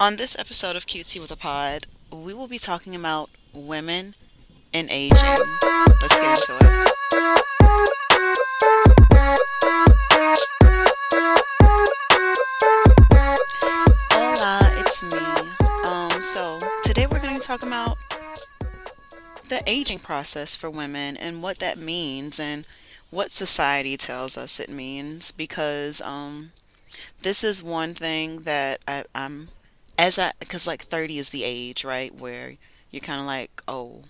On this episode of Cutesy with a Pod, we will be talking about women and aging. Let's get into it. Hola, it's me. So today we're going to talk about the aging process for women and what that means and what society tells us it means because this is one thing that I'm because like 30 is the age, right, where you're kind of like, oh,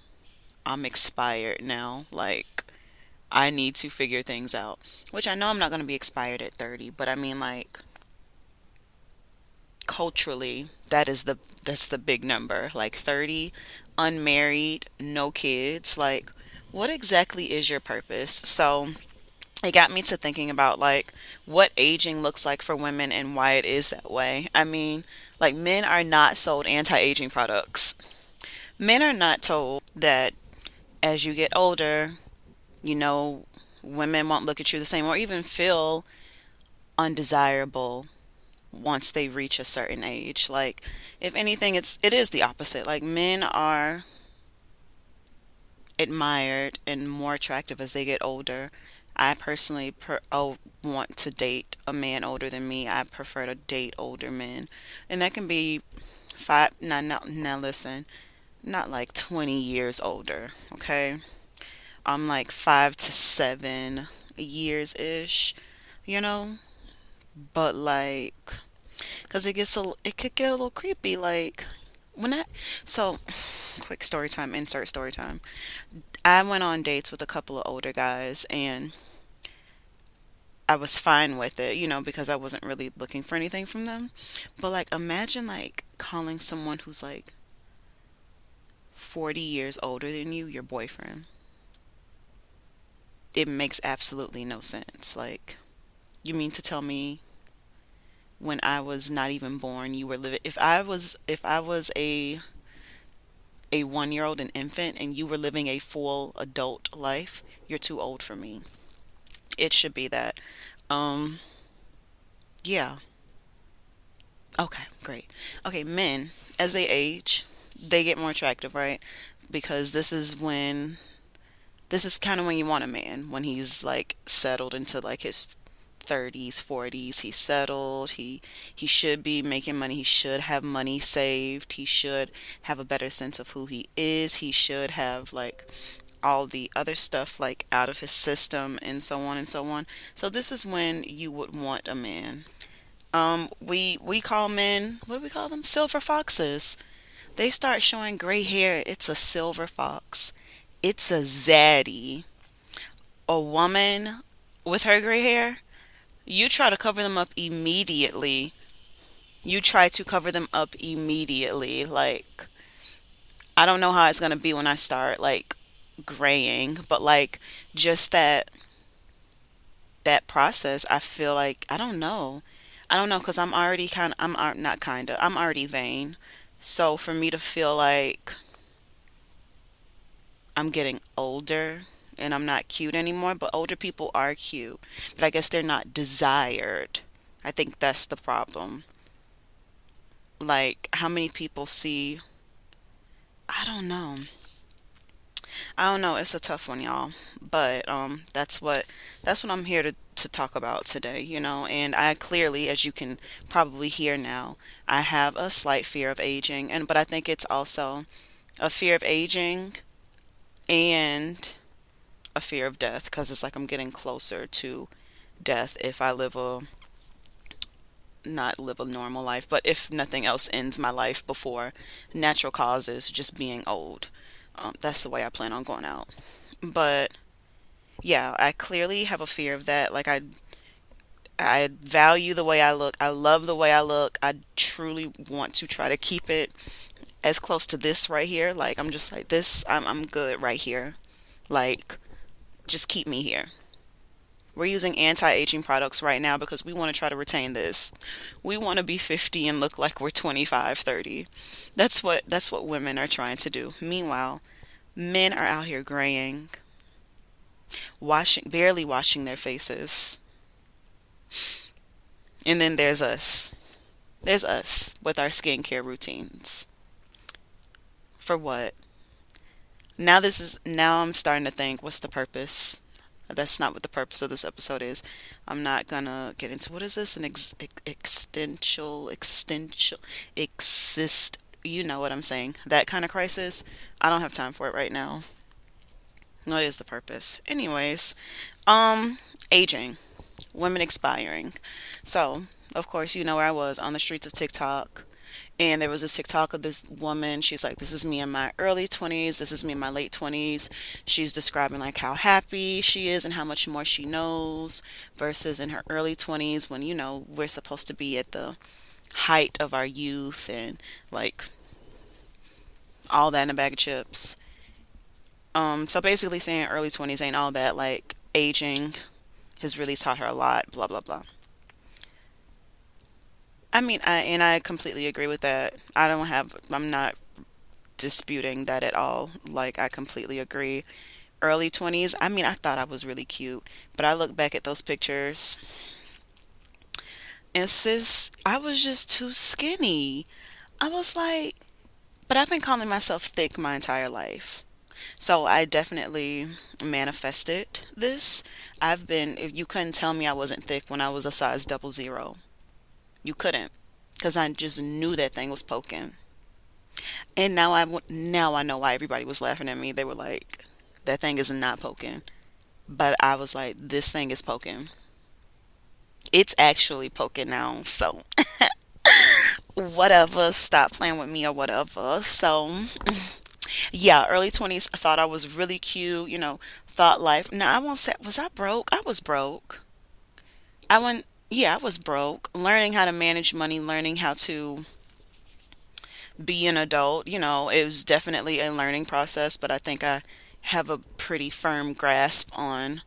I'm expired now. Like, I need to figure things out. Which I know I'm not going to be expired at 30, but I mean, like, culturally, that's the big number. Like 30, unmarried, no kids. Like, what exactly is your purpose? So, it got me to thinking about like what aging looks like for women and why it is that way. I mean, like men are not sold anti-aging products. Men are not told that as you get older, you know, women won't look at you the same or even feel undesirable once they reach a certain age. Like, if anything, it is the opposite. Like, men are admired and more attractive as they get older. I personally want to date a man older than me. I prefer to date older men, and that can be five. Now listen, not like 20 years older. Okay, I'm like 5 to 7 years ish. You know, but like, cause it could get a little creepy. Like when I so quick story time. Insert story time. I went on dates with a couple of older guys, and I was fine with it, because I wasn't really looking for anything from them. But like, imagine like calling someone who's like 40 years older than you your boyfriend. It makes absolutely no sense. Like, you mean to tell me when I was not even born, you were living? If I was a 1 year old, an infant, and you were living a full adult life, you're too old for me. It should be that. Um, yeah. Okay, great. Okay, men, as they age, they get more attractive, right? Because this is kind of when you want a man, when he's like settled into like his 30s, 40s. He's settled. He should be making money. He should have money saved. He should have a better sense of who he is. He should have like all the other stuff like out of his system and so on and so on. So this is when you would want a man. We call men, what do we call them? Silver foxes. They start showing gray hair. It's a silver fox. It's a zaddy. A woman with her gray hair, you try to cover them up immediately. You try to cover them up immediately. Like, I don't know how it's gonna be when I start like graying, but like just that process, I feel like I don't know, because not kind of, I'm already vain. So for me to feel like I'm getting older and I'm not cute anymore, but older people are cute, but I guess they're not desired. I think that's the problem. Like, how many people see, I don't know. I don't know. It's a tough one, y'all. But that's what I'm here to talk about today, And I clearly, as you can probably hear now, I have a slight fear of aging, and but I think it's also a fear of aging and a fear of death, because it's like I'm getting closer to death if I live a not live a normal life, but if nothing else ends my life before natural causes, just being old. That's the way I plan on going out. But yeah, I clearly have a fear of that. Like, I value the way I look. I love the way I look. I truly want to try to keep it as close to this right here. Like, I'm just like this. I'm good right here. Like, just keep me here. We're using anti-aging products right now because we want to try to retain this. We want to be 50 and look like we're 25, 30. That's what women are trying to do. Meanwhile, men are out here graying, barely washing their faces. And then there's us. There's us with our skincare routines. For what? Now I'm starting to think, what's the purpose? That's not what the purpose of this episode is. I'm not gonna get into what is this? An existential, exist. You know what I'm saying? That kind of crisis. I don't have time for it right now. What is the purpose? Anyways, um, aging, women expiring. So, of course, you know where I was on the streets of TikTok. And there was this TikTok of this woman. She's like, this is me in my early 20s. This is me in my late 20s. She's describing like how happy she is and how much more she knows versus in her early 20s when, we're supposed to be at the height of our youth and like all that in a bag of chips. So basically saying early 20s ain't all that, like aging has really taught her a lot, blah, blah, blah. I mean, I completely agree with that. I'm not disputing that at all. Like, I completely agree. Early 20s, I mean, I thought I was really cute, but I look back at those pictures and sis, I was just too skinny. I was like, but I've been calling myself thick my entire life. So I definitely manifested this. If you couldn't tell me I wasn't thick when I was a size 00. You couldn't. Because I just knew that thing was poking. And now I know why everybody was laughing at me. They were like, that thing is not poking. But I was like, this thing is poking. It's actually poking now. So, whatever. Stop playing with me or whatever. So, yeah, early 20s, I thought I was really cute, thought life. Now, I won't say, was I broke? I was broke. I went, yeah, I was broke. Learning how to manage money, learning how to be an adult, it was definitely a learning process, but I think I have a pretty firm grasp on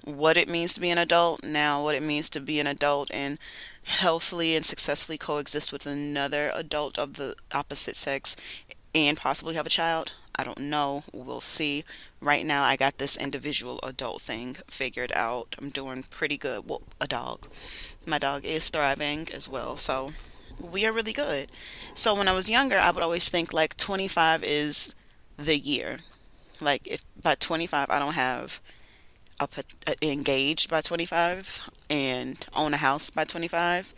what it means to be an adult now, what it means to be an adult and healthily and successfully coexist with another adult of the opposite sex and possibly have a child. I don't know. We'll see. Right now, I got this individual adult thing figured out. I'm doing pretty good. Well, a dog. My dog is thriving as well. So we are really good. So when I was younger, I would always think like 25 is the year. Like if by 25 I don't have engaged by 25 and own a house by 25,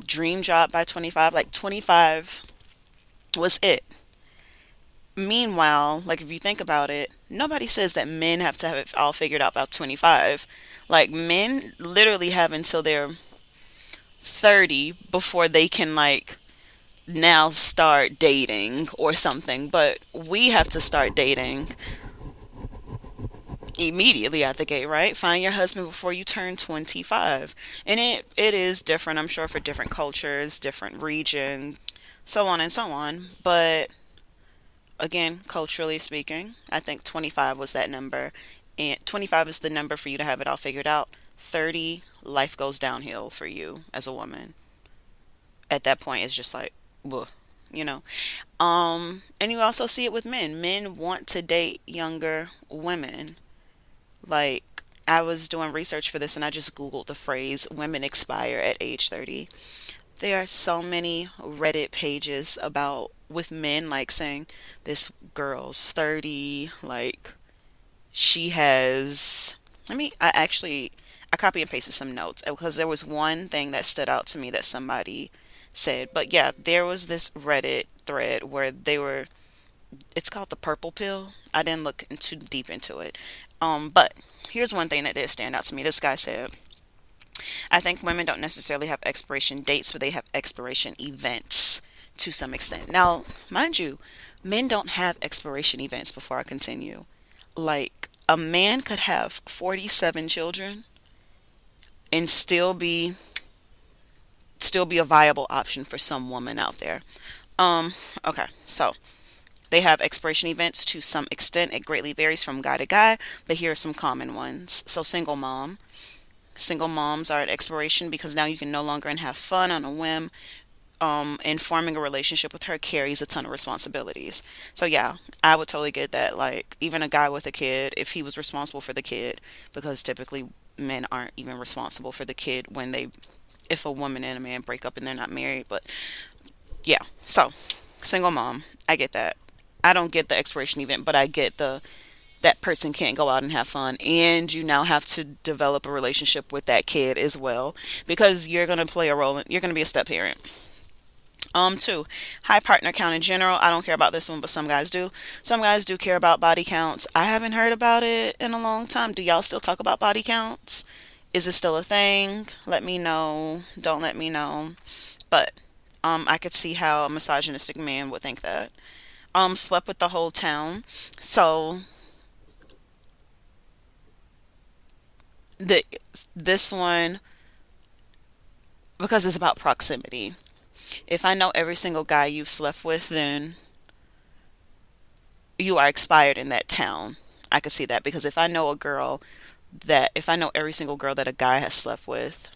dream job by 25, like 25 was it. Meanwhile, like if you think about it, nobody says that men have to have it all figured out by 25. Like men literally have until they're 30 before they can like now start dating or something, but we have to start dating immediately at the gate, right? Find your husband before you turn 25. And it is different, I'm sure, for different cultures, different regions, so on and so on. But again, culturally speaking, I think 25 was that number. And 25 is the number for you to have it all figured out. 30, life goes downhill for you as a woman. At that point, it's just like, ugh, you know. And you also see it with men. Men want to date younger women. Like, I was doing research for this and I just Googled the phrase women expire at age 30. There are so many Reddit pages about with men like saying this girl's 30, like she has I copy and pasted some notes because there was one thing that stood out to me that somebody said. But yeah, there was this Reddit thread where it's called the purple pill. I didn't look too deep into it. But here's one thing that did stand out to me. This guy said, I think women don't necessarily have expiration dates, but they have expiration events to some extent. Now, mind you, men don't have expiration events before I continue. Like, a man could have 47 children and still be a viable option for some woman out there. Okay, so they have expiration events to some extent. It greatly varies from guy to guy, but here are some common ones. So, single mom. Single moms are at expiration because now you can no longer have fun on a whim. And forming a relationship with her carries a ton of responsibilities. So, yeah, I would totally get that. Like, even a guy with a kid, if he was responsible for the kid, because typically men aren't even responsible for the kid when they if a woman and a man break up and they're not married. But yeah, so single mom, I get that. I don't get the expiration event, but I get the that person can't go out and have fun, and you now have to develop a relationship with that kid as well, because you're going to play a role you're going to be a step parent. Two, high partner count in general. I don't care about this one, but some guys do. Some guys do care about body counts. I haven't heard about it in a long time. Do y'all still talk about body counts? Is it still a thing? Let me know. Don't let me know. But I could see how a misogynistic man would think that. Slept with the whole town. So the this one, because it's about proximity. If I know every single guy you've slept with, then you are expired in that town. I could see that, because if I know every single girl that a guy has slept with,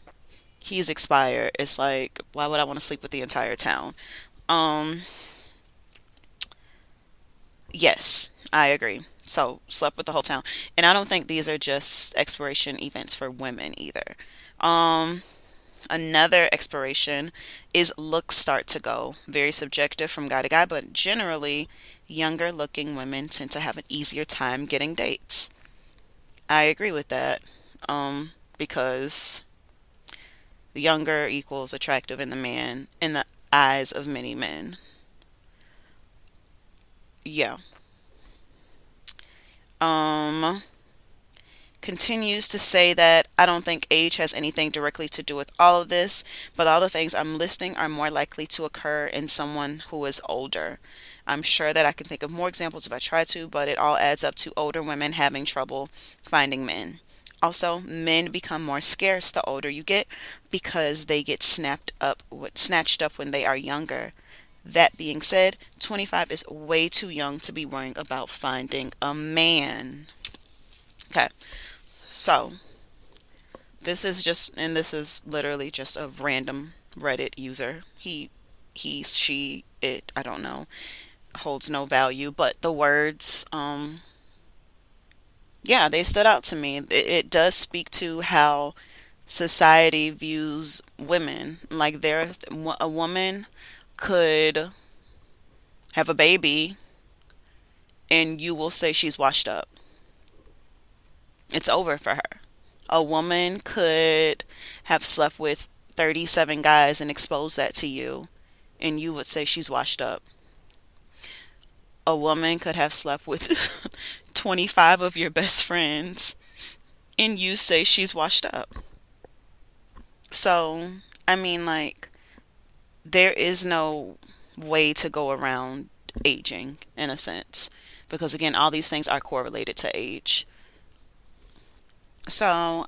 he's expired. It's like, why would I want to sleep with the entire town? Um, yes, I agree. So, slept with the whole town. And I don't think these are just expiration events for women either. Um, Another expiration is looks start to go. Very subjective from guy to guy, but generally, younger looking women tend to have an easier time getting dates. I agree with that. Because younger equals attractive in the eyes of many men. Yeah. Um Continues to say that I don't think age has anything directly to do with all of this, but all the things I'm listing are more likely to occur in someone who is older. I'm sure that I can think of more examples if I try to, but it all adds up to older women having trouble finding men. Also, men become more scarce the older you get, because they get snatched up when they are younger. That being said, 25 is way too young to be worrying about finding a man. Okay, so this is literally just a random Reddit user. She, it, I don't know, holds no value, but the words, yeah, they stood out to me. It does speak to how society views women. Like, a woman could have a baby and you will say she's washed up. It's over for her. A woman could have slept with 37 guys and expose that to you, and you would say she's washed up. A woman could have slept with 25 of your best friends, and you say she's washed up. So, I mean, like, there is no way to go around aging in a sense, because again, all these things are correlated to age. So,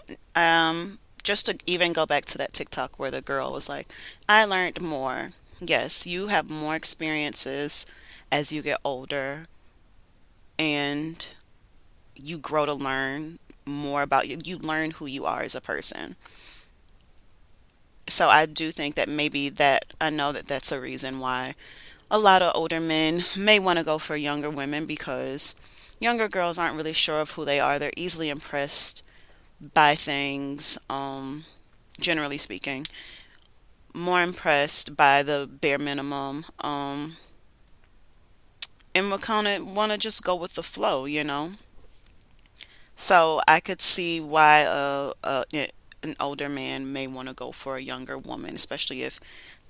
just to even go back to that TikTok where the girl was like, I learned more. Yes, you have more experiences as you get older, and you grow to learn more about you. You learn who you are as a person. So I do think that maybe that I know that that's a reason why a lot of older men may want to go for younger women, because younger girls aren't really sure of who they are. They're easily impressed by things, generally speaking, more impressed by the bare minimum, and will kind of want to just go with the flow, you know? So I could see why an older man may want to go for a younger woman, especially if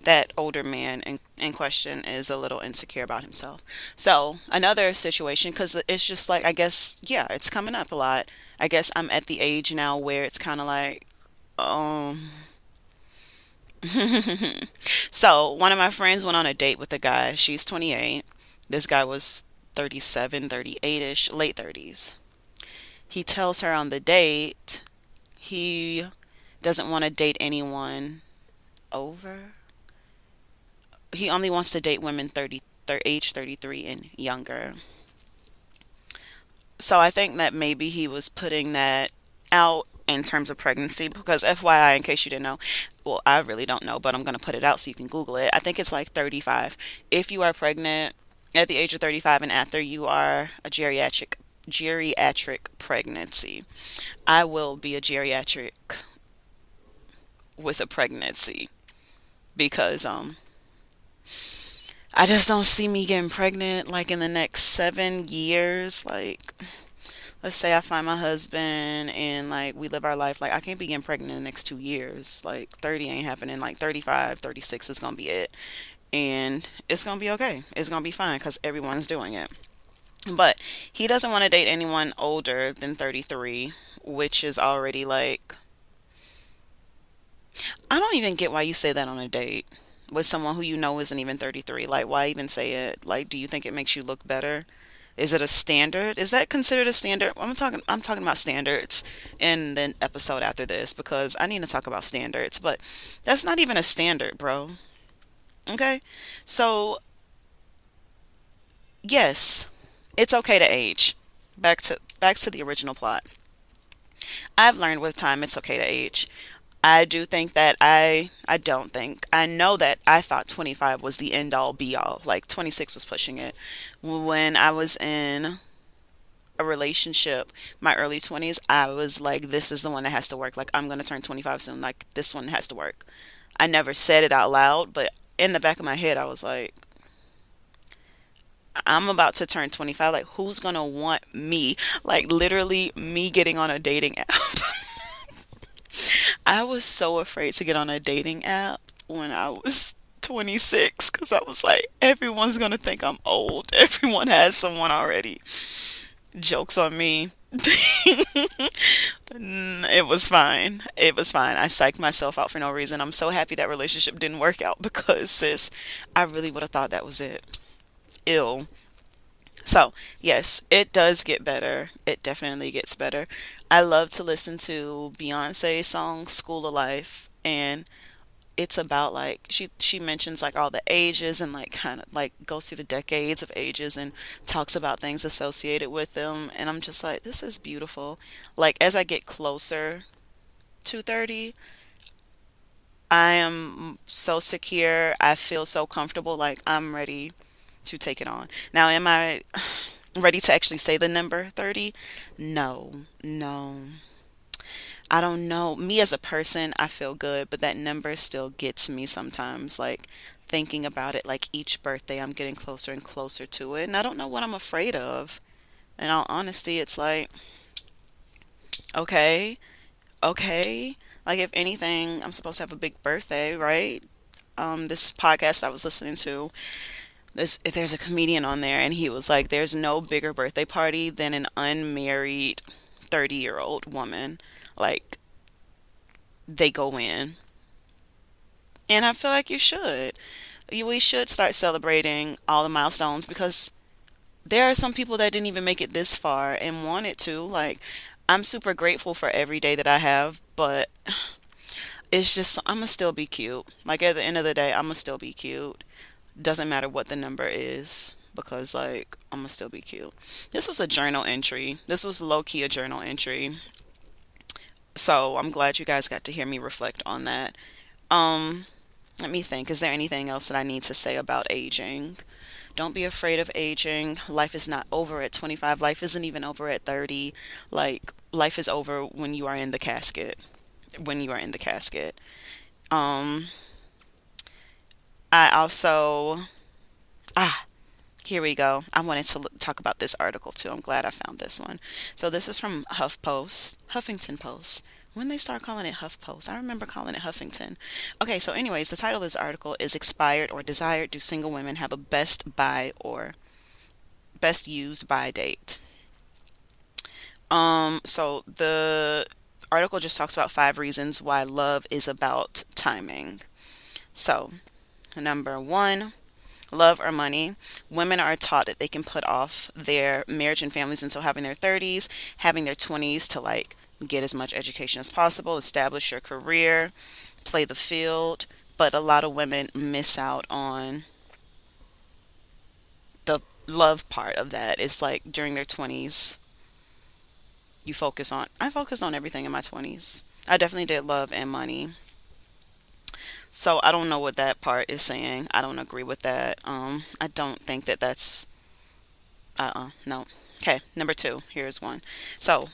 that older man in question is a little insecure about himself. So another situation, because it's just like, I guess, yeah, it's coming up a lot. I guess I'm at the age now where it's kind of like, um, so one of my friends went on a date with a guy. She's 28. This guy was 37, 38ish, late 30s. He tells her on the date he doesn't want to date anyone over. He only wants to date women age 33 and younger. So I think that maybe he was putting that out in terms of pregnancy, because FYI, in case you didn't know, well, I really don't know, but I'm going to put it out so you can Google it. I think it's like 35. If you are pregnant at the age of 35 and after, you are a geriatric pregnancy. I will be a geriatric with a pregnancy because I just don't see me getting pregnant like in the next 7 years. Like, let's say I find my husband and like we live our life. Like, I can't be getting pregnant in the next 2 years. Like, 30 ain't happening. Like, 35, 36 is gonna be it. And it's gonna be okay. It's gonna be fine because everyone's doing it. But he doesn't want to date anyone older than 33, which is already like, I don't even get why you say that on a date with someone who you know isn't even 33. Like, why even say it? Like, do you think it makes you look better? Is it a standard? Is that considered a standard? I'm talking about standards in the episode after this because I need to talk about standards, but that's not even a standard, bro. Okay? So, yes, it's okay to age. Back to the original plot. I've learned with time it's okay to age. I do think that I don't think I know that I thought 25 was the end all be all. Like 26 was pushing it. When I was in a relationship, my early 20s, I was like this is the one that has to work. Like I'm going to turn 25 soon. Like this one has to work. I never said it out loud, but in the back of my head I was like I'm about to turn 25. Like who's going to want me? Like literally me getting on a dating app. I was so afraid to get on a dating app when I was 26 because I was like, everyone's gonna think I'm old. Everyone has someone already. Jokes on me. It was fine. It was fine. I psyched myself out for no reason. I'm so happy that relationship didn't work out because, sis, I really would have thought that was it. Ill. So, yes, it does get better. It definitely gets better. I love to listen to Beyonce's song School of Life, and it's about like she mentions like all the ages and like kind of like goes through the decades of ages and talks about things associated with them, and I'm just like this is beautiful. Like as I get closer to 30, I am so secure. I feel so comfortable like I'm ready to take it on. Now, am I ready to actually say the number 30? No, no. I don't know. Me as a person, I feel good, but that number still gets me sometimes. Like thinking about it, like each birthday, I'm getting closer and closer to it. And I don't know what I'm afraid of. In all honesty, it's like, okay, okay. Like if anything, I'm supposed to have a big birthday, right? This podcast I was listening to, this if there's a comedian on there and he was like there's no bigger birthday party than an unmarried 30-year-old woman. Like they go in. And I feel like you should. We should start celebrating all the milestones because there are some people that didn't even make it this far and wanted to. Like I'm super grateful for every day that I have, but it's just I'm gonna still be cute. Like at the end of the day, I'm gonna still be cute. Doesn't matter what the number is because like I'm gonna still be cute. This was a journal entry. This was low key a journal entry. So I'm glad you guys got to hear me reflect on that. Um, Let me think. Is there anything else that I need to say about aging? Don't be afraid of aging. Life is not over at 25. Life isn't even over at 30. Like life is over when you are in the casket. When you are in the casket. Um, I also ah Here we go. I wanted to talk about this article too. I'm glad I found this one. So this is from HuffPost, Huffington Post. When they start calling it HuffPost, I remember calling it Huffington. Okay, so anyways, the title of this article is Expired or Desired Do Single Women Have a Best Buy or Best Used By Date? So the article just talks about 5 reasons why love is about timing. So, number one, love or money. Women are taught that they can put off their marriage and families until having their 30s, having their 20s to like get as much education as possible, establish your career, play the field. But a lot of women miss out on the love part of that. It's like during their 20s, I focused on everything in my 20s. I definitely did love and money. So I don't know what that part is saying. I don't agree with that. I don't think that that's no. Okay, number two. Here's one. So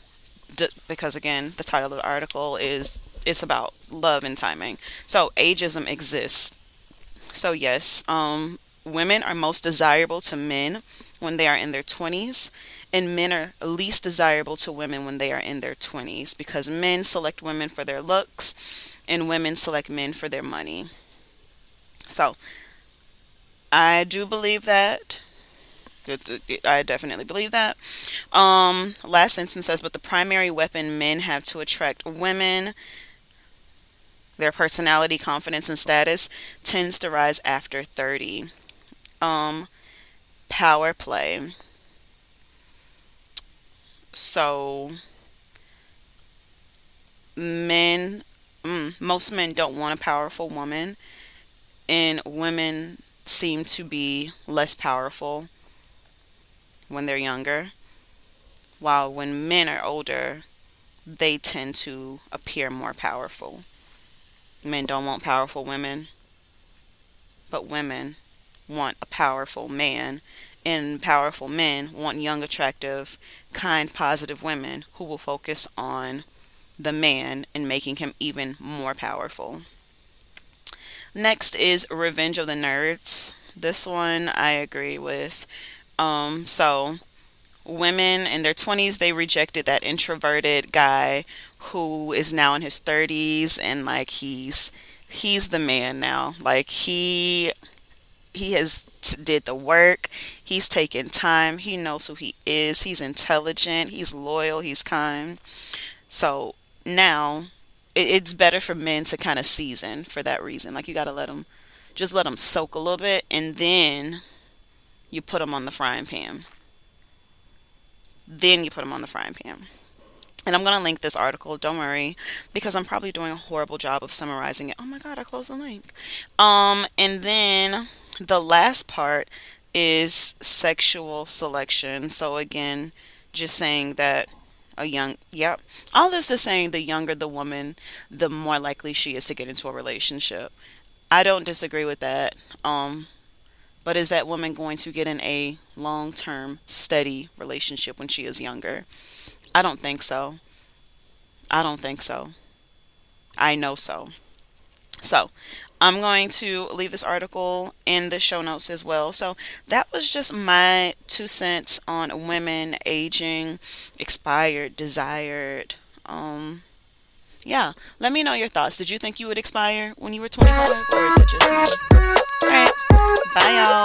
because again, the title of the article is It's about love and timing. So ageism exists. So yes, women are most desirable to men when they are in their 20s, and men are least desirable to women when they are in their 20s, because men select women for their looks and women select men for their money. So I do believe that. I definitely believe that. Last sentence says, but the primary weapon men have to attract women, their personality, confidence, and status, tends to rise after 30. Um, Power play. So men, most men don't want a powerful woman, and women seem to be less powerful when they're younger, while when men are older, they tend to appear more powerful. Men don't want powerful women, but women want a powerful man, and powerful men want young, attractive, kind, positive women who will focus on the man and making him even more powerful. Next is Revenge of the Nerds. This one I agree with. So women in their 20s, they rejected that introverted guy who is now in his 30s, and like he's the man now. Like he has did the work. He's taken time. He knows who he is. He's intelligent. He's loyal. He's kind. So now it's better for men to kind of season for that reason. Like you got to let them soak a little bit, and then you put them on the frying pan. Then you put them on the frying pan. And I'm going to link this article, don't worry, because I'm probably doing a horrible job of summarizing it. Oh my God, I closed the link. And then the last part is sexual selection. So again, just saying that yep. All this is saying the younger the woman, the more likely she is to get into a relationship. I don't disagree with that. But is that woman going to get in a long term, steady relationship when she is younger? I don't think so. I don't think so. I know so. So, I'm going to leave this article in the show notes as well. So, that was just my 2 cents on women aging, expired, desired. Yeah, let me know your thoughts. Did you think you would expire when you were 25, or is it just me? All right, bye, y'all.